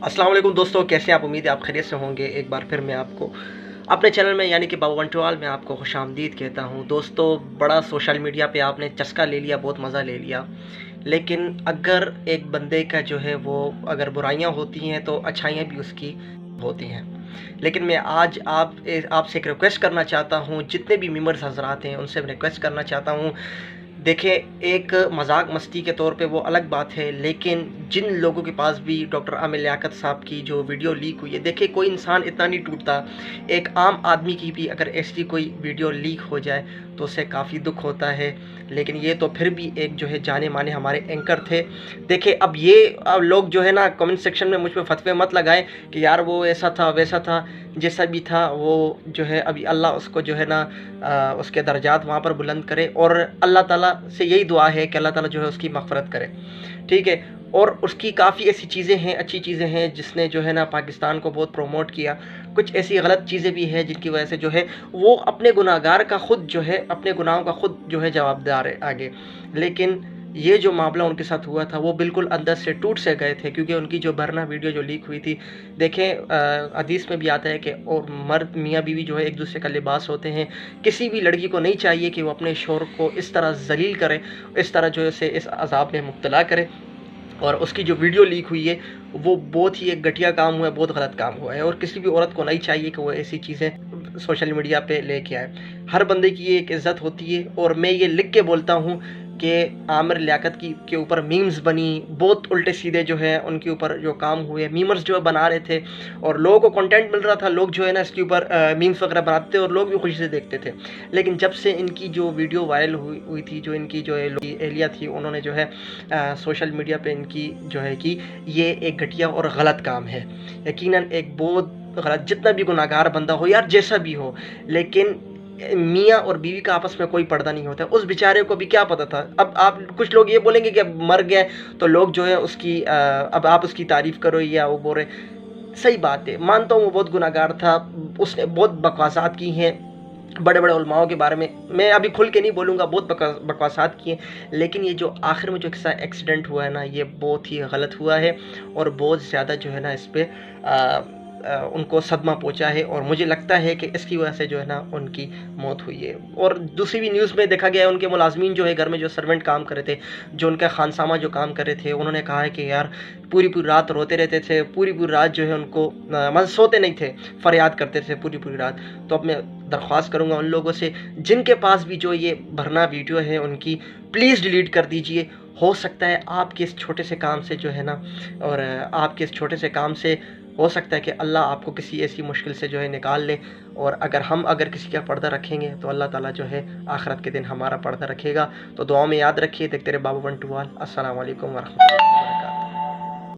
अस्सलाम वालेकुम दोस्तों, कैसे आप? उम्मीद है आप खैरियत से होंगे। एक बार फिर मैं आपको अपने चैनल में यानी कि बाबा वंटवाल में आपको खुशामदीद कहता हूँ। दोस्तों, बड़ा सोशल मीडिया पे आपने चस्का ले लिया, बहुत मज़ा ले लिया, लेकिन अगर एक बंदे का जो है वो अगर बुराइयाँ होती हैं तो अच्छाइयाँ भी उसकी होती हैं। लेकिन मैं आज आपसे एक रिक्वेस्ट करना चाहता हूँ, जितने भी मेंबर्स हज़रात हैं उनसे मैं रिक्वेस्ट करना चाहता हूँ। देखिए, एक मजाक मस्ती के तौर पे वो अलग बात है, लेकिन जिन लोगों के पास भी डॉक्टर आमिर लियाकत साहब की जो वीडियो लीक हुई है, देखिए कोई इंसान इतना नहीं टूटता। एक आम आदमी की भी अगर ऐसी कोई वीडियो लीक हो जाए तो उसे काफ़ी दुख होता है, लेकिन ये तो फिर भी एक जो है जाने माने हमारे एंकर थे। देखिए, अब लोग जो है ना कमेंट सेक्शन में मुझ पे फतवे मत लगाएं कि यार वो ऐसा था वैसा था। जैसा भी था वो जो है अभी अल्लाह उसको जो है ना उसके दर्जात वहाँ पर बुलंद करे, और अल्लाह ताला से यही दुआ है कि अल्लाह ताला जो है उसकी मग़फ़िरत करे, ठीक है। और उसकी काफ़ी ऐसी चीज़ें हैं, अच्छी चीज़ें हैं, जिसने जो है ना पाकिस्तान को बहुत प्रमोट किया। कुछ ऐसी गलत चीज़ें भी हैं जिनकी वजह से जो है वो अपने गुनाहगार का ख़ुद जो है अपने गुनाहों का ख़ुद जो है जवाबदार है आगे। लेकिन ये जो मामला उनके साथ हुआ था वो बिल्कुल अंदर से टूट से गए थे, क्योंकि उनकी जो बरना वीडियो जो लीक हुई थी, देखें हदीस में भी आता है कि और मर्द मियाँ बीवी जो है एक दूसरे का लिबास होते हैं। किसी भी लड़की को नहीं चाहिए कि वो अपने शौहर को इस तरह ज़लील करे, इस तरह जो है उसे इस अज़ाब में मुब्तला करे। और उसकी जो वीडियो लीक हुई है वो बहुत ही एक घटिया काम हुआ है, बहुत गलत काम हुआ है, और किसी भी औरत को नहीं चाहिए कि वो ऐसी चीज़ें सोशल मीडिया पे लेके आए। हर बंदे की एक इज़्ज़त होती है, और मैं ये लिख के बोलता हूँ कि आमिर लियाकत की के ऊपर मीम्स बनी, बहुत उल्टे सीधे जो है उनके ऊपर जो काम हुए, मीमर्स जो है बना रहे थे, और लोगों को कंटेंट मिल रहा था, लोग जो है ना इसके ऊपर मीम्स वगैरह बनाते थे और लोग भी खुशी से देखते थे। लेकिन जब से इनकी जो वीडियो वायरल हुई थी, जो इनकी जो एहलिया थी, उन्होंने जो है सोशल मीडिया पे इनकी जो है कि ये एक घटिया और गलत काम है, यकीनन एक बहुत गलत। जितना भी गुनाहगार बंदा हो यार, जैसा भी हो, लेकिन मियाँ और बीवी का आपस में कोई पर्दा नहीं होता। उस बेचारे को भी क्या पता था। अब आप कुछ लोग ये बोलेंगे कि अब मर गए तो लोग जो है उसकी अब आप उसकी तारीफ़ करो या वो बोल रहे। सही बात है, मानता हूँ वो बहुत गुनाहगार था, उसने बहुत बकवासात की हैं बड़े बड़े उलमाओं के बारे में। मैं अभी खुल के नहीं बोलूँगा, बहुत बकवासात की हैं, लेकिन ये जो आखिर में जो एक्सीडेंट हुआ है ना, ये बहुत ही गलत हुआ है, और बहुत ज़्यादा जो है ना इस पर उनको सदमा पहुंचा है, और मुझे लगता है कि इसकी वजह से जो है ना उनकी मौत हुई है। और दूसरी भी न्यूज़ में देखा गया है, उनके मुलाजमीन जो है घर में जो सर्वेंट काम कर रहे थे, जो उनका खानसामा जो काम कर रहे थे, उन्होंने कहा है कि यार पूरी पूरी रात रोते रहते थे, पूरी पूरी रात जो है उनको मतलब सोते नहीं थे, फरियाद करते थे पूरी पूरी रात। तो अब मैं दरख्वास्त करूँगा उन लोगों से जिनके पास भी जो ये भरना वीडियो है उनकी, प्लीज़ डिलीट कर दीजिए। हो सकता है आपके इस छोटे से काम से जो है ना, और आपके इस छोटे से काम से हो सकता है कि अल्लाह आपको किसी ऐसी मुश्किल से जो है निकाल ले। और अगर किसी का पर्दा रखेंगे तो अल्लाह ताला जो है आखिरत के दिन हमारा पर्दा रखेगा। तो दुआ में याद रखिए। देखते रहे बाबा वंटवाल। अस्सलाम वालेकुम वरहमतुल्लाह।